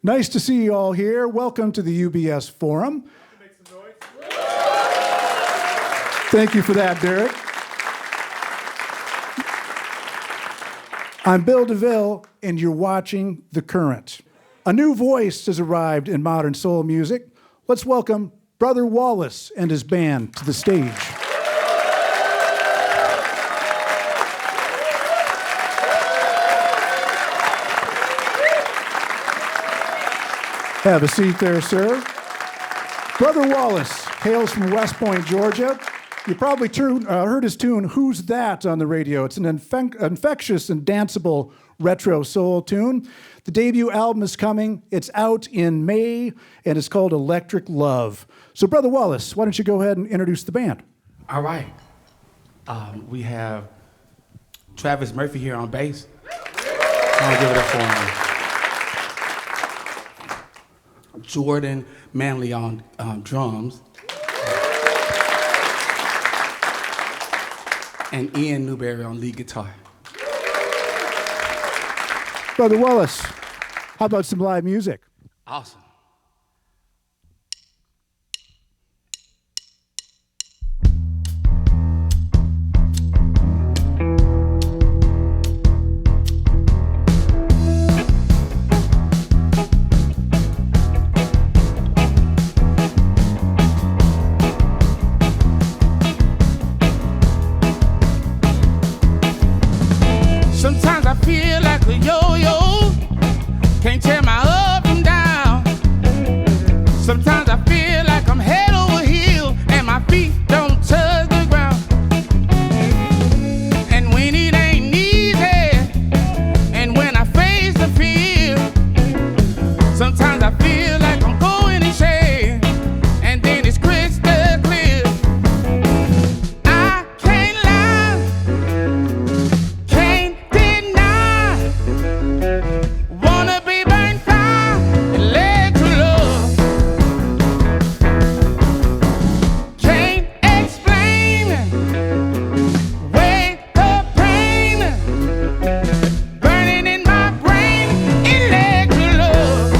Nice to see you all here. Welcome to the UBS Forum. Make some noise. Thank you for that, Derek. I'm Bill DeVille, and you're watching The Current. A new voice has arrived in modern soul music. Let's welcome Brother Wallace and his band to the stage. Have a seat there, sir. Brother Wallace hails from West Point, Georgia. You probably heard his tune, Who's That, on the radio. It's an infectious and danceable retro soul tune. The debut album is coming. It's out in May, and it's called Electric Love. So, Brother Wallace, why don't you go ahead and introduce the band? All right. We have Travis Murphy here on bass. I'll give it up for him. Jordan Manley on drums. And Ian Newberry on lead guitar. Brother Wallace, how about some live music? Awesome. Sometimes I feel like a yo-yo, can't tear my up from down. Sometimes I feel like I'm head over heels and my feet don't touch the ground. And when it ain't easy, and when I face the fear, sometimes I feel like I'm going insane, and then it's crystal clear. I can't lie, can't deny. Wanna be burned fire and led to love. Can't explain way the pain burning in my brain. It led to love.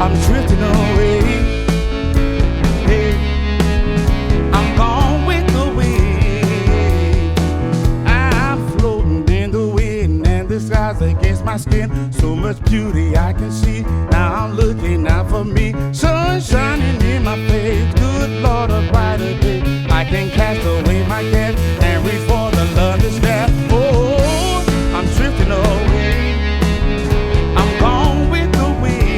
I'm drifting away. Hey, I'm gone with the wind. I'm floating in the wind, and the sky's against my skin. So much beauty I can see. Now I'm looking out for me. Sun shining in my face. Good Lord, a brighter day. I can cast away my cares and reach for the love that's there. Oh, I'm drifting away. I'm gone with the wind.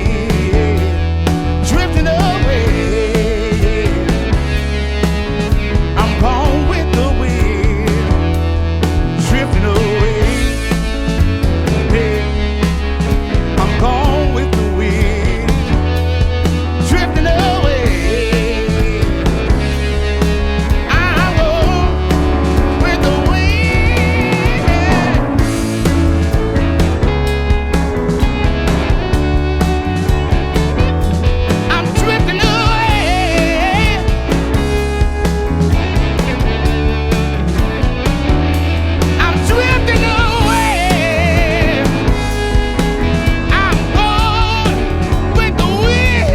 Drifting away. I'm gone with the wind. Drifting away. Hey, I'm gone with the wind. Drifting away. I'm gone with the wind. I'm drifting away. I'm drifting away. I'm gone with the wind.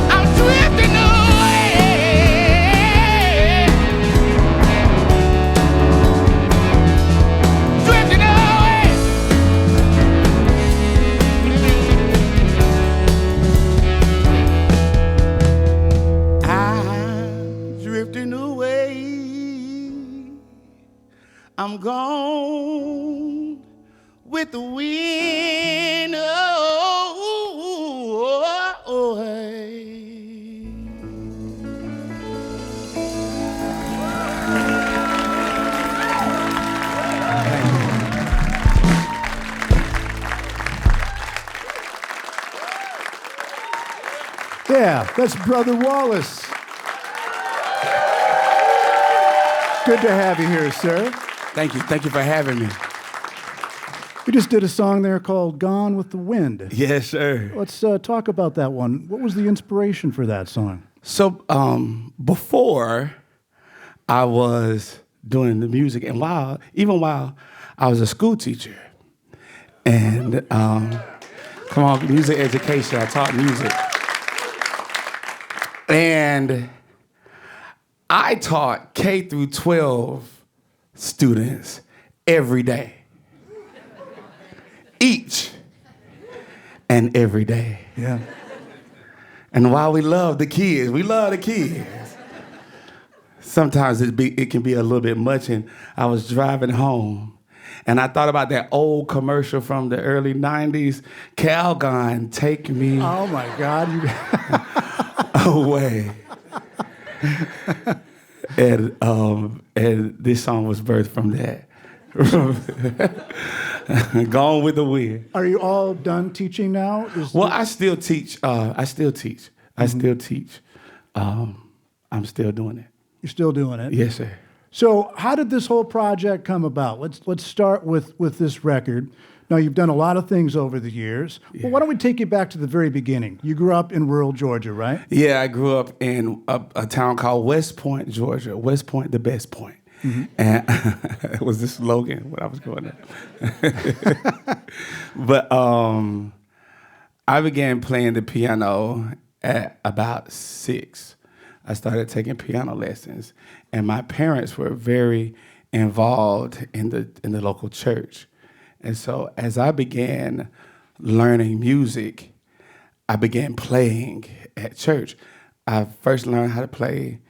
I'm drifting away. Drifting away. I'm drifting away. I'm gone with the wind. Oh, hey. Yeah, that's Brother Wallace. Good to have you here, sir. Thank you. Thank you for having me. You just did a song there called Gone with the Wind. Yes, sir. Let's talk about that one. What was the inspiration for that song? So before I was doing the music, and even while I was a school teacher, and come on, music education, I taught music. And I taught K through 12 students every day. Each and every day. Yeah. And while we love the kids, sometimes it can be a little bit much. And I was driving home, and I thought about that old commercial from the early 90s, Calgon, take me Oh my God. away. And this song was birthed from that. Gone with the wind. Are you all done teaching now? Well, I still teach. I'm still doing it. You're still doing it? Yes, sir. So how did this whole project come about? Let's start with this record. Now, you've done a lot of things over the years. Yeah. Well, why don't we take you back to the very beginning? You grew up in rural Georgia, right? Yeah, I grew up in a town called West Point, Georgia. West Point, the best point. Mm-hmm. And it was the slogan when I was growing up. But I began playing the piano at about 6. I started taking piano lessons, and my parents were very involved in the local church. And so as I began learning music, I began playing at church. I first learned how to play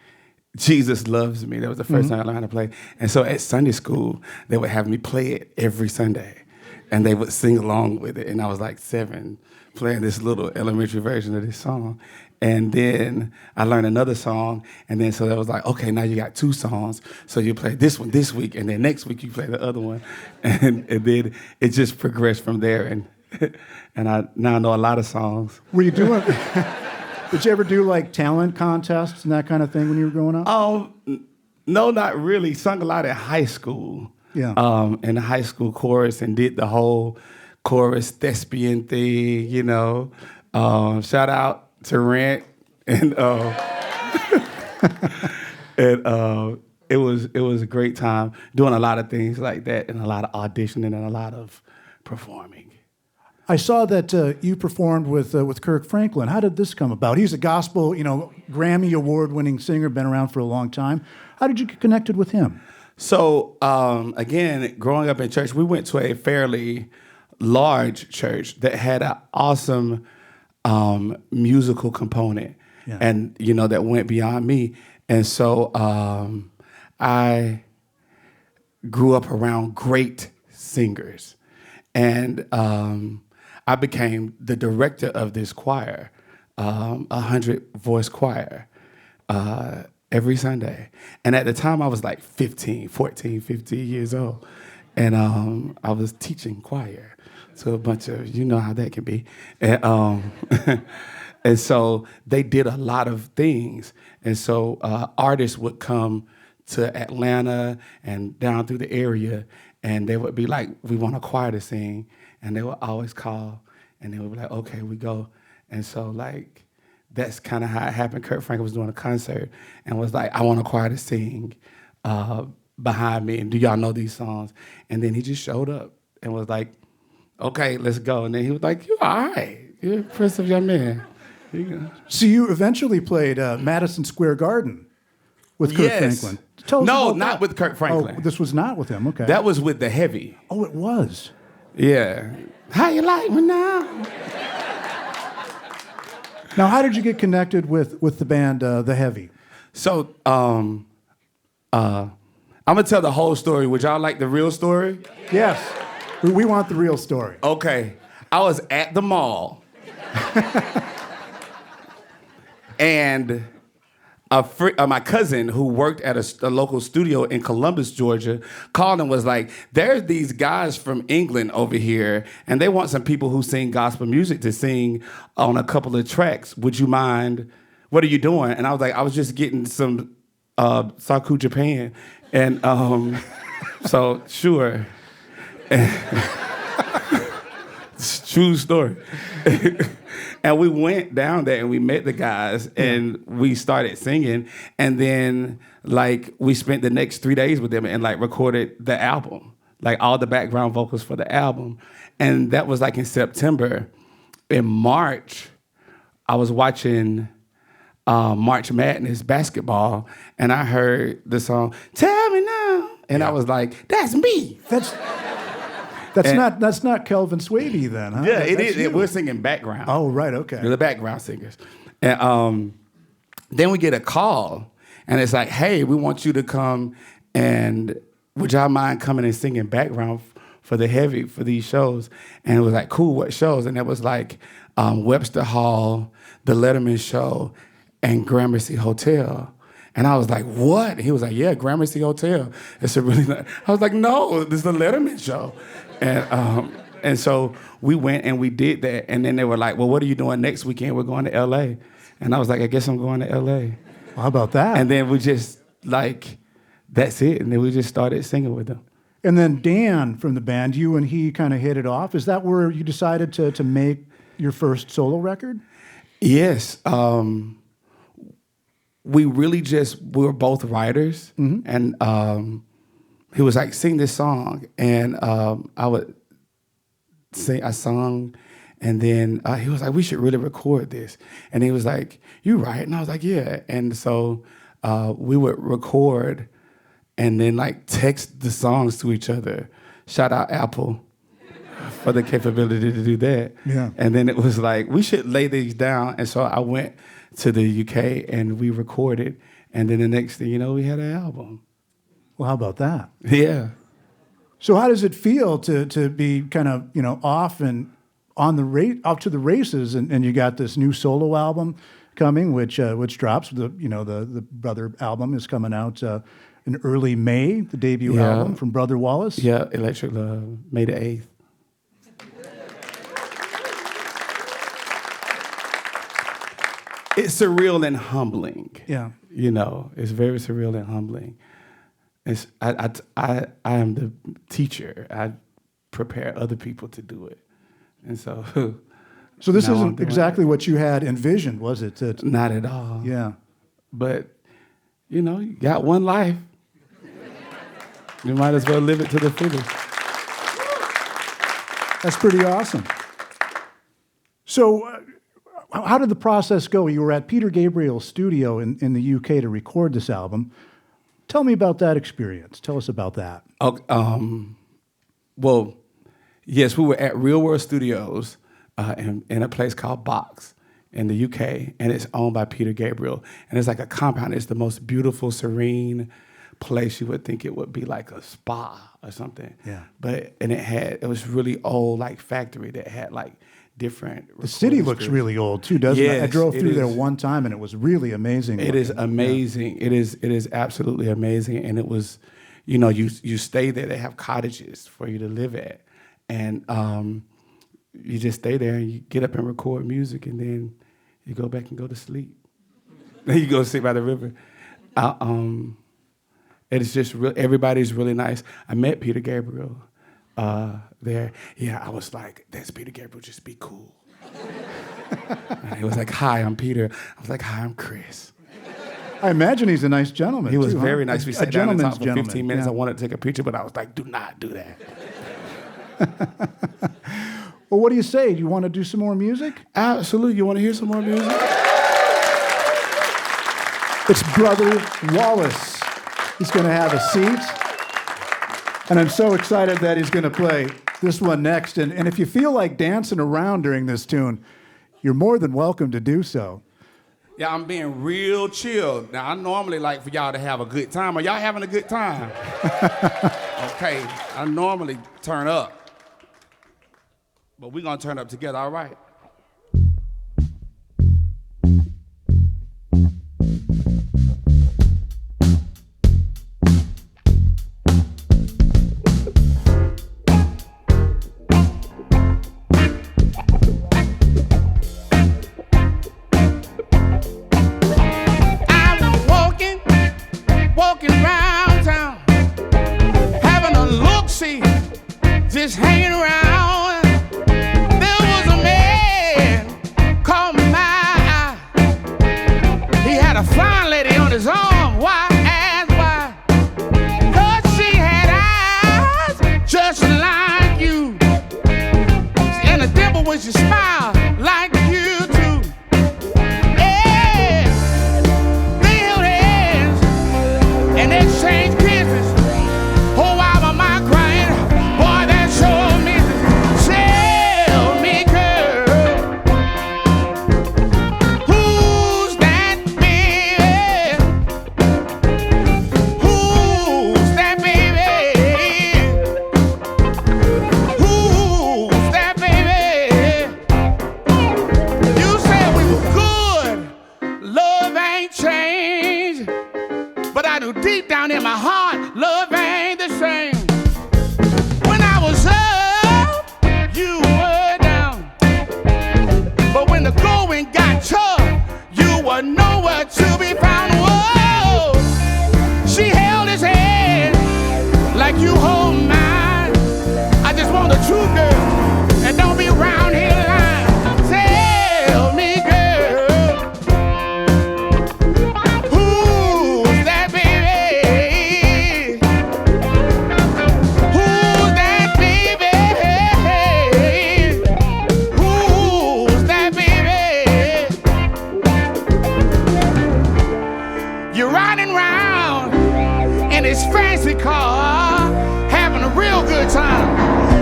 Jesus Loves Me. That was the first time I learned how to play. And so at Sunday school, they would have me play it every Sunday. And they would sing along with it. And I was like 7, playing this little elementary version of this song. And then I learned another song, and then so that was like, okay, now you got 2 songs, so you play this one this week, and then next week you play the other one, and then it just progressed from there, and I now know a lot of songs. Were you doing? Did you ever do like talent contests and that kind of thing when you were growing up? No, not really. Sung a lot in high school. Yeah. In the high school chorus, and did the whole chorus thespian thing, you know. Shout out to Rent and it was a great time doing a lot of things like that and a lot of auditioning and a lot of performing. I saw that you performed with Kirk Franklin. How did this come about? He's a gospel, Grammy award-winning singer, been around for a long time. How did you get connected with him? So again, growing up in church, we went to a fairly large church that had an awesome musical component, and that went beyond me. And so I grew up around great singers, and I became the director of this choir, 100-voice choir, every Sunday. And at the time, I was like 15 years old. And I was teaching choir to a bunch of, you know how that can be. And, and so they did a lot of things. And so artists would come to Atlanta and down through the area, and they would be like, we want a choir to sing. And they would always call, and they would be like, okay, we go. And so, like, that's kind of how it happened. Kirk Franklin was doing a concert and was like, I want a choir to sing behind me, and do y'all know these songs? And then he just showed up and was like, okay, let's go. And then he was like, you're all right. You're a prince of young man. So you eventually played Madison Square Garden with Kirk Franklin. Tell us no, about not that. with Kirk Franklin. Oh, this was not with him, okay. That was with the Heavy. Oh, it was? Yeah. How you like me now? Now, how did you get connected with the band The Heavy? So, I'm gonna tell the whole story. Would y'all like the real story? Yes. We want the real story. Okay. I was at the mall. And my cousin, who worked at a local studio in Columbus, Georgia, called and was like, there's these guys from England over here, and they want some people who sing gospel music to sing on a couple of tracks. Would you mind? What are you doing? And I was like, I was just getting some Saku Japan. And so, sure. True story. And we went down there and we met the guys and we started singing. And then, like, we spent the next 3 days with them and, like, recorded the album, like, all the background vocals for the album. And that was, like, in September. In March, I was watching March Madness basketball, and I heard the song, Tell Me Now. And I was like, that's me. That's not Kelvin Swaby then, huh? Yeah, it That's is. you. We're singing background. Oh, right, okay. They're the background singers. And then we get a call, and it's like, hey, we want you to come, and would y'all mind coming and singing background for the Heavy for these shows? And it was like, cool, what shows? And it was like Webster Hall, The Letterman Show, and Gramercy Hotel. And I was like, what? And he was like, yeah, Gramercy Hotel. It's a really nice. I was like, no, this is the Letterman Show. And so we went and we did that. And then they were like, well, what are you doing next weekend? We're going to L.A. And I was like, I guess I'm going to L.A. Well, how about that? And then we just, like, that's it. And then we just started singing with them. And then Dan from the band, you and he kind of hit it off. Is that where you decided to make your first solo record? Yes. We were both writers. Mm-hmm. And he was like, sing this song. And I sung, and then he was like, we should really record this. And he was like, you write? And I was like, yeah. And so we would record and then, like, text the songs to each other. Shout out Apple for the capability to do that. Yeah. And then it was like, we should lay these down. And so I went to the UK and we recorded. And then the next thing you know, we had an album. Well, how about that? Yeah. So how does it feel to be kind of, off and on the off to the races, and you got this new solo album coming, which drops. The Brother album is coming out in early May, the debut album from Brother Wallace. Yeah, Electric Love, May the 8th. It's surreal and humbling. Yeah. It's very surreal and humbling. I am the teacher. I prepare other people to do it. And so So this isn't exactly what you had envisioned, was it? Not at all. Yeah. But, you got one life. You might as well live it to the fullest. That's pretty awesome. So, how did the process go? You were at Peter Gabriel's studio in the UK to record this album. Tell me about that experience. Tell us about that. Well, yes, we were at Real World Studios in a place called Box in the UK, and it's owned by Peter Gabriel. And it's like a compound. It's the most beautiful, serene place. You would think it would be like a spa or something. Yeah. And it was really old, like factory that had like different. The city looks really old too, doesn't it? I drove through there is. one time, and it was really amazing. It is amazing. Yeah. It is absolutely amazing. And it was, you stay there. They have cottages for you to live at, and you just stay there and you get up and record music, and then you go back and go to sleep. Then you go sit by the river. It's just everybody's really nice. I met Peter Gabriel there. Yeah, I was like, that's Peter Gabriel, just be cool. And he was like, hi, I'm Peter. I was like, hi, I'm Chris. I imagine he's a nice gentleman. He was too, very huh? nice. We sat down and talked for 15 minutes. I wanted to take a picture, but I was like, do not do that. Well, what do you say? Do you want to do some more music? Absolutely. You want to hear some more music? It's Brother Wallace. He's going to have a seat. And I'm so excited that he's going to play this one next. And if you feel like dancing around during this tune, you're more than welcome to do so. Yeah, I'm being real chill. Now, I normally like for y'all to have a good time. Are y'all having a good time? Okay, I normally turn up. But we're going to turn up together, all right? Walking around town, having a look-see, just hanging around. There was a man called my eye. He had a fine lady on his arm. Why? Ask why? 'Cause she had eyes just like you, and a dimple when she smiled like you too. Yeah, they held hands and exchange kisses. Oh, why am I crying? Boy, that sure misses. Tell me, girl, who's that baby? Who's that baby? Who's that baby? You said we were good, love ain't changed. But I knew deep down in my heart, love ain't the same. When I was up, you were down. But when the going got tough, you were nowhere to be found. Whoa! She held his hand like you hold mine. I just want a true girl, and don't be around here lying. Tell me, girl, who's that baby? Who's that baby? Who's that baby? You're riding round in this fancy car, having a real good time.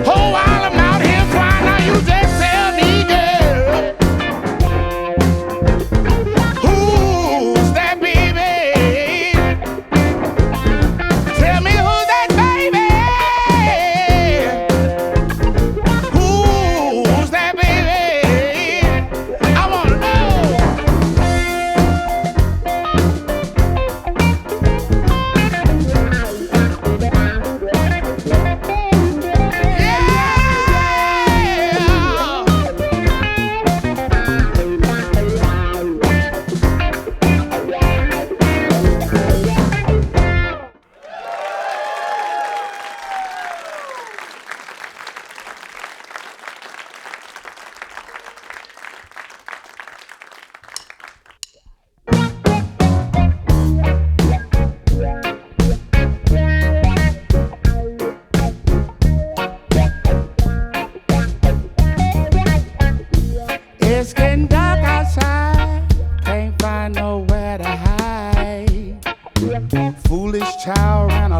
Oh, while I'm out here crying, now you just tell me, girl, who's that baby? Tell me who's that baby? Who's that baby? I wanna know. Yeah!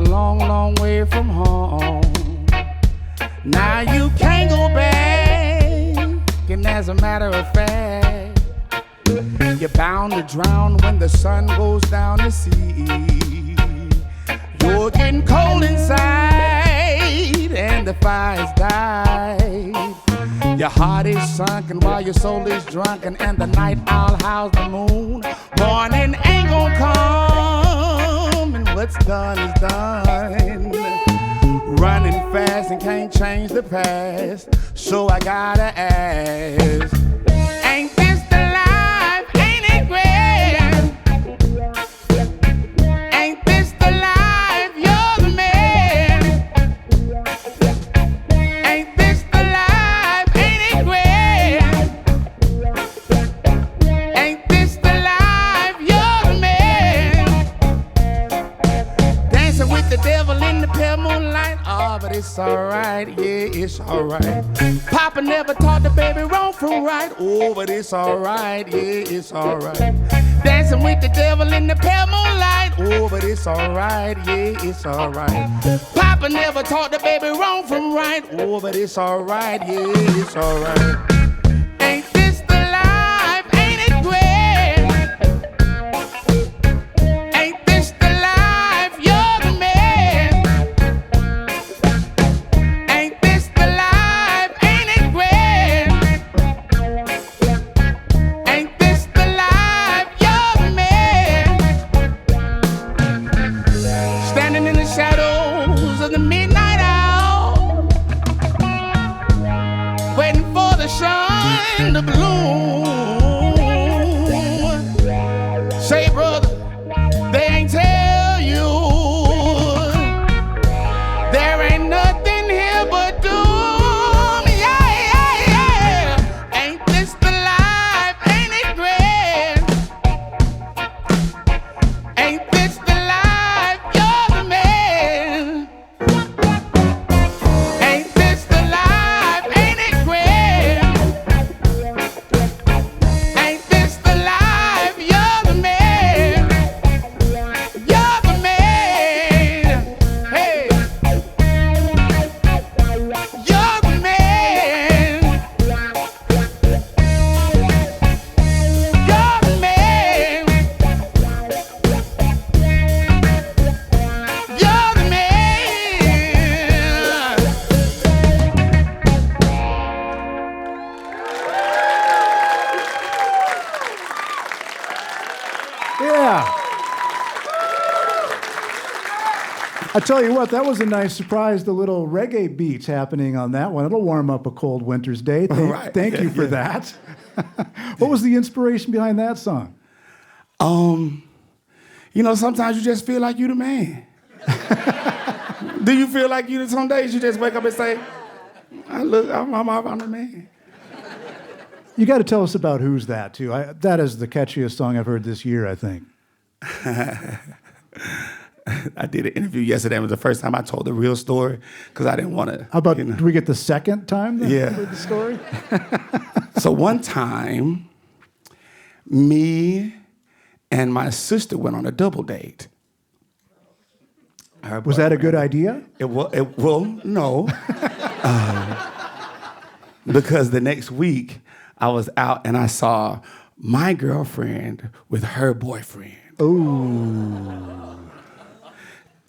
long, long way from home. Now you can't go back, and as a matter of fact, you're bound to drown when the sun goes down to sea. You're getting cold inside, and the fire's died. Your heart is sunken while your soul is drunken, and the night owl howls the moon. Morning ain't gonna come, and what's done is done. Running fast and can't change the past, so I gotta ask, ain't this the life? Ain't it grand? Ain't this the life? You're the man. Ain't this the life? Ain't it grand? Ain't this the life? You're the man. Dancing with the devil in the pale moonlight. Oh, but it's alright, yeah, it's alright. Papa never taught the baby wrong from right. Oh, but it's alright, yeah, it's alright. Dancing with the devil in the pale moonlight. Oh, but it's alright, yeah, it's alright. Papa never taught the baby wrong from right. Oh, but it's alright, yeah, it's alright. Ain't this the life? Ain't it grand? Ain't this the life? You're the man. Ain't this the life? Ain't it grand? Ain't this the life? You're the man. Standing in the shadows of the midnight hour, waiting for the sun to bloom. Say, brother, they ain't tell you there ain't nothing here but doom. Yeah, yeah, yeah. Ain't this the life? Ain't it grand? Ain't this the life? You're the man. Ain't this the life? Ain't it grand? Ain't this the life? You're the man. You're the man. Hey. You're the man. You're the man. You're the man. Yeah. I tell you what, that was a nice surprise, the little reggae beats happening on that one. It'll warm up a cold winter's day. Right. Thank you for that. What was the inspiration behind that song? You know, sometimes you just feel like you the man. Do you feel like you? Some days you just wake up and say, I'm the man. You got to tell us about Who's That, too. That is the catchiest song I've heard this year, I think. I did an interview yesterday. It was the first time I told the real story because I didn't want to. How about, do we get the second time then? Yeah. The story? So one time, me and my sister went on a double date. Was that a good idea? Well, no. Because the next week, I was out and I saw my girlfriend with her boyfriend. Ooh.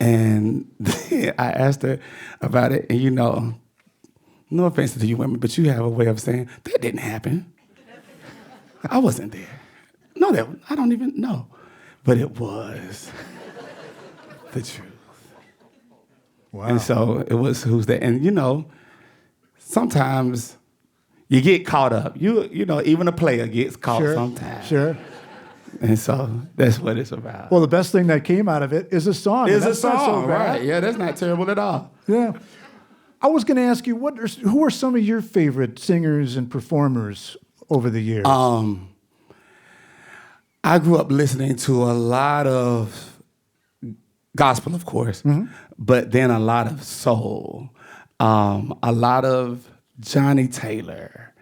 And then I asked her about it, and you know, no offense to you women, but you have a way of saying, that didn't happen. I wasn't there. No, I don't even know. But it was the truth. Wow. And so it was Who's That? And you know, sometimes you get caught up. You know, even a player gets caught sometimes. Sure. And so that's what it's about. Well, the best thing that came out of it is a song. It's a That's not so song, bad. right? Yeah, that's not terrible at all. Yeah. I was going to ask you, who are some of your favorite singers and performers over the years? I grew up listening to a lot of gospel, of course, but then a lot of soul, a lot of Johnny Taylor,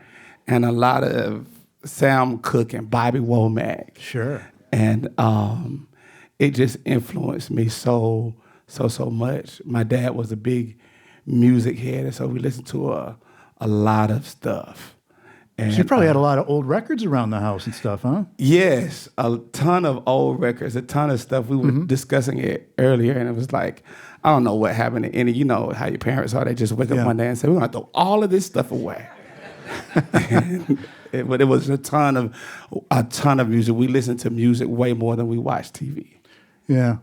and a lot of Sam Cooke and Bobby Womack. Sure. And it just influenced me so so much. My dad was a big music head, and so we listened to a lot of stuff. And, So you probably had a lot of old records around the house and stuff, huh? Yes, a ton of old records, a ton of stuff. We were discussing it earlier, and it was like, I don't know what happened to any, you know how your parents are. They just wake up one day and say, we're going to throw all of this stuff away. But it was a ton of music. We listened to music way more than we watched TV. Yeah.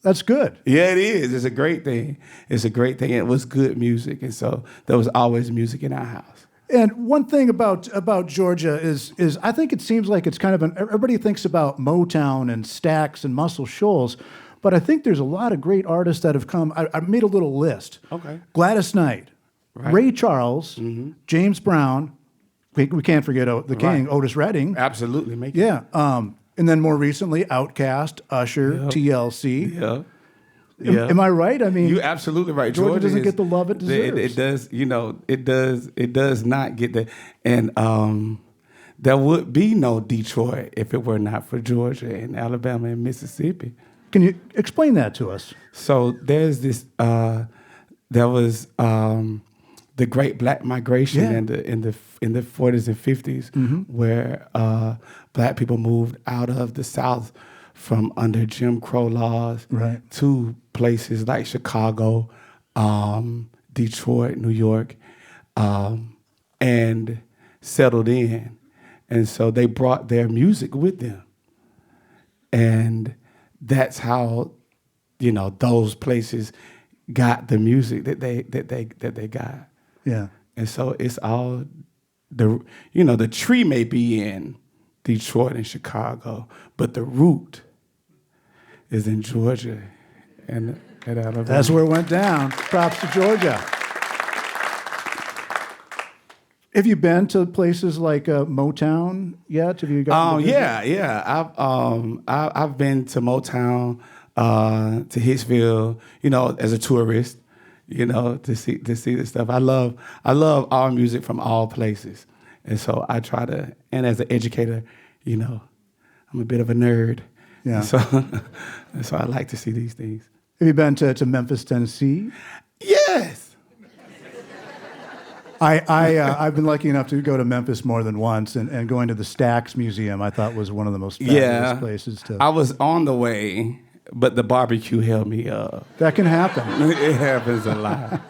That's good. Yeah, it is. It's a great thing. It's a great thing. It was good music, and so there was always music in our house. And one thing about Georgia is I think it seems like it's kind of everybody thinks about Motown and Stax and Muscle Shoals, but I think there's a lot of great artists that have come. I made a little list. Okay. Gladys Knight, Ray Charles, James Brown. We can't forget the king, Otis Redding. Absolutely. Yeah. And then more recently, Outkast, Usher, TLC. Yeah. Am I right? I mean, you're absolutely right. Georgia doesn't get the love it deserves. It does, you know, it does not get the, and there would be no Detroit if it were not for Georgia and Alabama and Mississippi. Can you explain that to us? So there's this, there was the Great Black Migration in the 40s and 50s, where Black people moved out of the South from under Jim Crow laws to places like Chicago, Detroit, New York, and settled in. And so they brought their music with them. And that's how, you know, those places got the music that they got. Yeah. And so it's all the tree may be in Detroit and Chicago, but the root is in Georgia and at Alabama. That's where it went down. Props to Georgia. Have you been to places like Motown yet? Have you got? Yeah. I've been to Motown, to Hitsville, you know, as a tourist, you know, to see this stuff. I love all music from all places, and so I try to. And as an educator, you know, I'm a bit of a nerd. Yeah. So I like to see these things. Have you been to Memphis, Tennessee? Yes. I've been lucky enough to go to Memphis more than once, and going to the Stax Museum I thought was one of the most fabulous places to. I was on the way, but the barbecue held me up. That can happen. It happens a lot.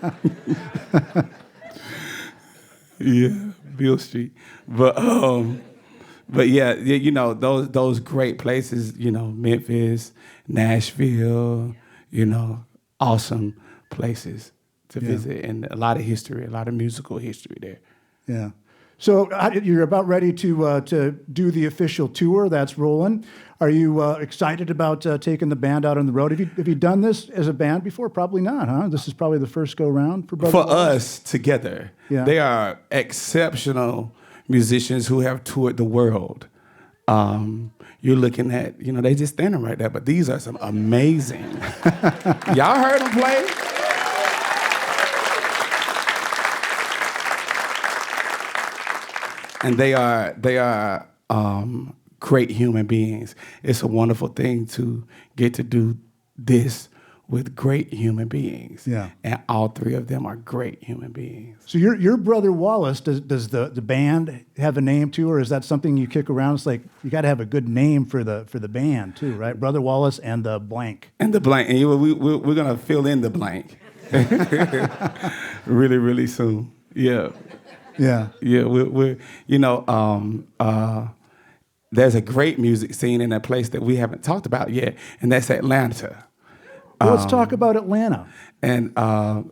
Yeah, Beale Street, but yeah, you know, those great places, you know, Memphis, Nashville, you know, awesome places to visit, and a lot of history, a lot of musical history there. Yeah. So you're about ready to do the official tour that's rolling. Are you excited about taking the band out on the road? Have you done this as a band before? Probably not, huh? This is probably the first go round for Brother Wallace? Us together. Yeah. They are exceptional musicians who have toured the world. You're looking at, you know, they just standing right there, but these are some amazing. Y'all heard them play? And they are great human beings. It's a wonderful thing to get to do this with great human beings. Yeah. And all three of them are great human beings. So your Brother Wallace, does the band have a name too, or is that something you kick around? It's like you got to have a good name for the band too, right? Brother Wallace and the blank. And the blank, and we're gonna fill in the blank really, really soon. Yeah. Yeah. Yeah. We're you know, there's a great music scene in a place that we haven't talked about yet, and that's Atlanta. Well, let's talk about Atlanta. And a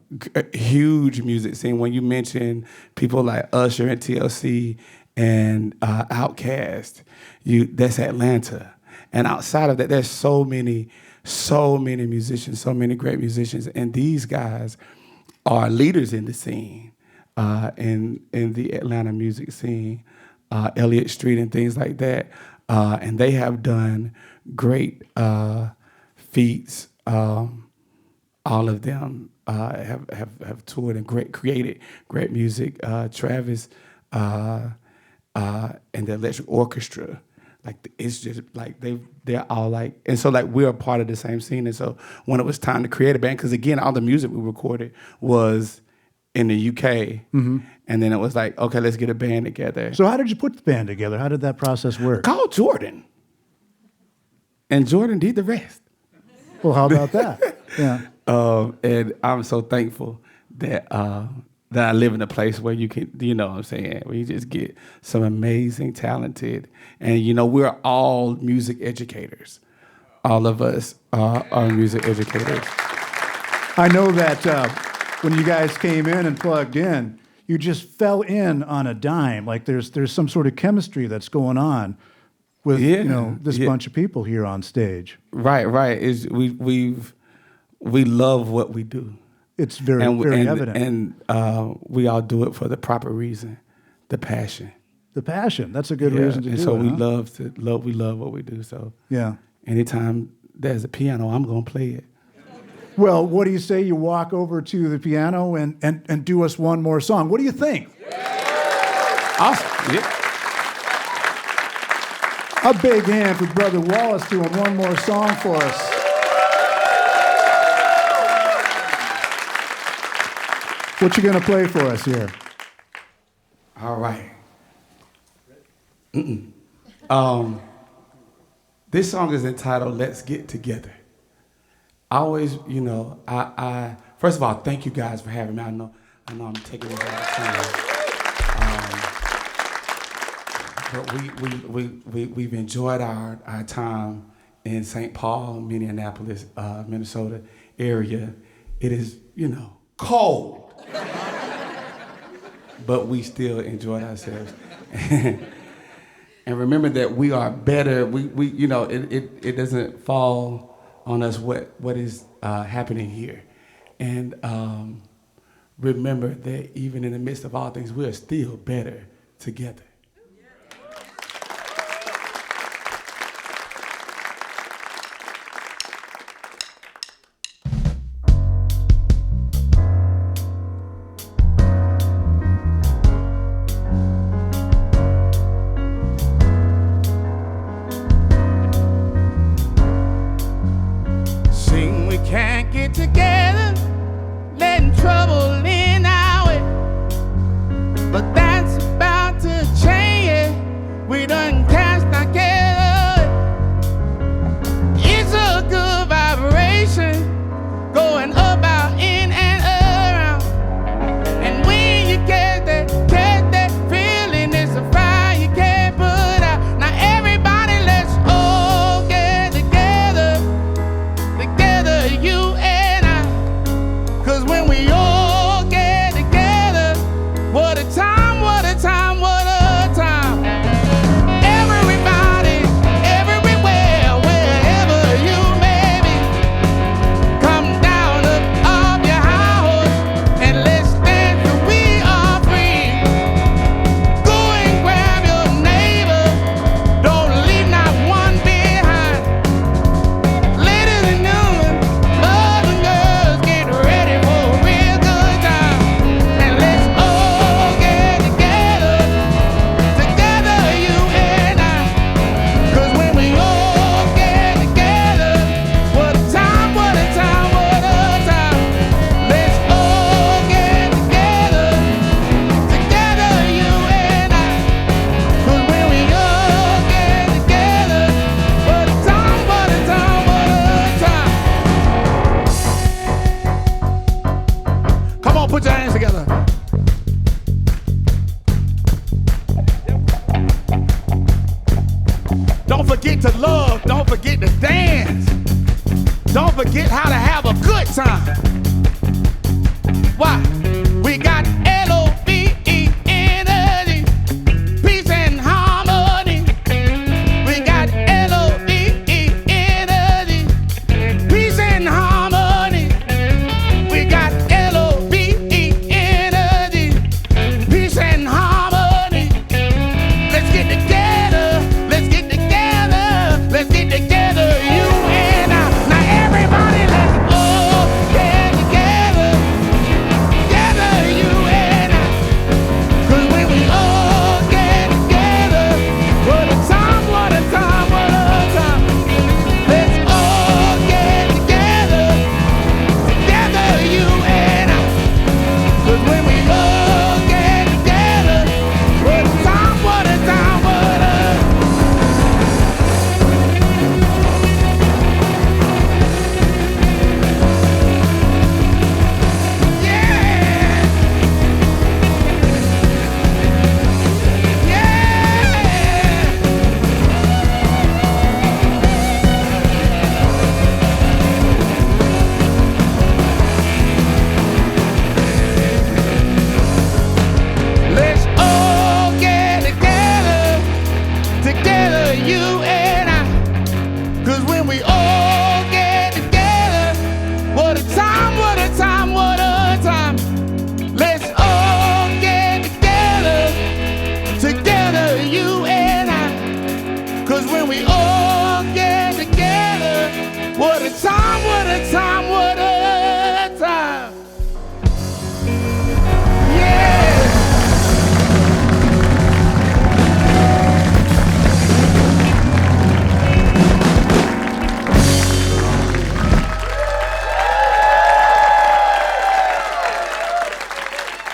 huge music scene. When you mention people like Usher and TLC and Outkast, that's Atlanta. And outside of that, there's so many musicians, so many great musicians. And these guys are leaders in the scene, in the Atlanta music scene, Elliott Street and things like that. And they have done great feats. All of them have toured and created great music. Travis and the Electric Orchestra, Like it's just like they're all like, and so like we're a part of the same scene. And so when it was time to create a band, because again, all the music we recorded was in the UK, and then it was like, okay, let's get a band together. So how did you put the band together? How did that process work? Call Jordan, and Jordan did the rest. Well, how about that? Yeah. And I'm so thankful that that I live in a place where you can, you know what I'm saying, where you just get some amazing, talented, and you know, we're all music educators. All of us are music educators. I know that when you guys came in and plugged in, you just fell in on a dime. Like there's some sort of chemistry that's going on with this bunch of people here on stage. Right. We love what we do. It's very evident. And we all do it for the proper reason, the passion. The passion. That's a good reason to do it. So we love what we do. So yeah. Anytime there's a piano, I'm gonna play it. Well, what do you say you walk over to the piano and do us one more song? What do you think? Awesome. Yeah. A big hand for Brother Wallace doing one more song for us. What you gonna play for us here? All right. This song is entitled "Let's Get Together." I always, I first of all, thank you guys for having me. I know I'm taking this out of time, but we've enjoyed our time in St. Paul, Minneapolis, Minnesota area. It is, cold. But we still enjoy ourselves. And remember that we are better. It doesn't fall on us what is happening here. And remember that even in the midst of all things, we are still better together. Together, letting trouble in our way, but that's about to change. We done cast our care. It's a good vibration going up, out, in, and around. And when you catch that feeling, it's a fire you can't put out. Now everybody, let's all get together, you and when we all get together, what a time, what a time, what a time. Everybody, everywhere, wherever you may be, come down off your high horse and let's dance till we are free. Go and grab your neighbor, don't leave not one behind. Ladies and gentlemen, boys and girls, get ready for a real good time. And let's all get together, you and I. 'Cause when we all get together, what a time, what a time, what a time. Let's all get together, you and I. 'Cause when we all get together, what a time, what a time, what a time. Come on, put your hands together. Don't forget to love, don't forget to dance. Don't forget how to have a good time. Why? We got L-O-V-E energy, peace and harmony. We got L-O-V-E energy, peace and harmony. We got L-O-V-E energy, peace and harmony. Let's get together, let's get together, let's get together, you and I. Now everybody, let's all get together,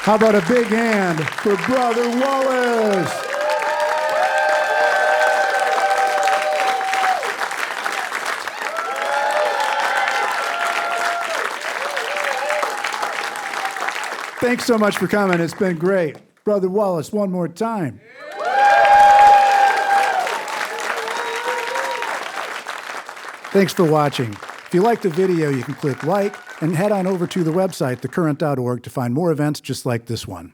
How about a big hand for Brother Wallace? Thanks so much for coming. It's been great. Brother Wallace, one more time. Thanks for watching. If you liked the video, you can click like and head on over to the website, thecurrent.org, to find more events just like this one.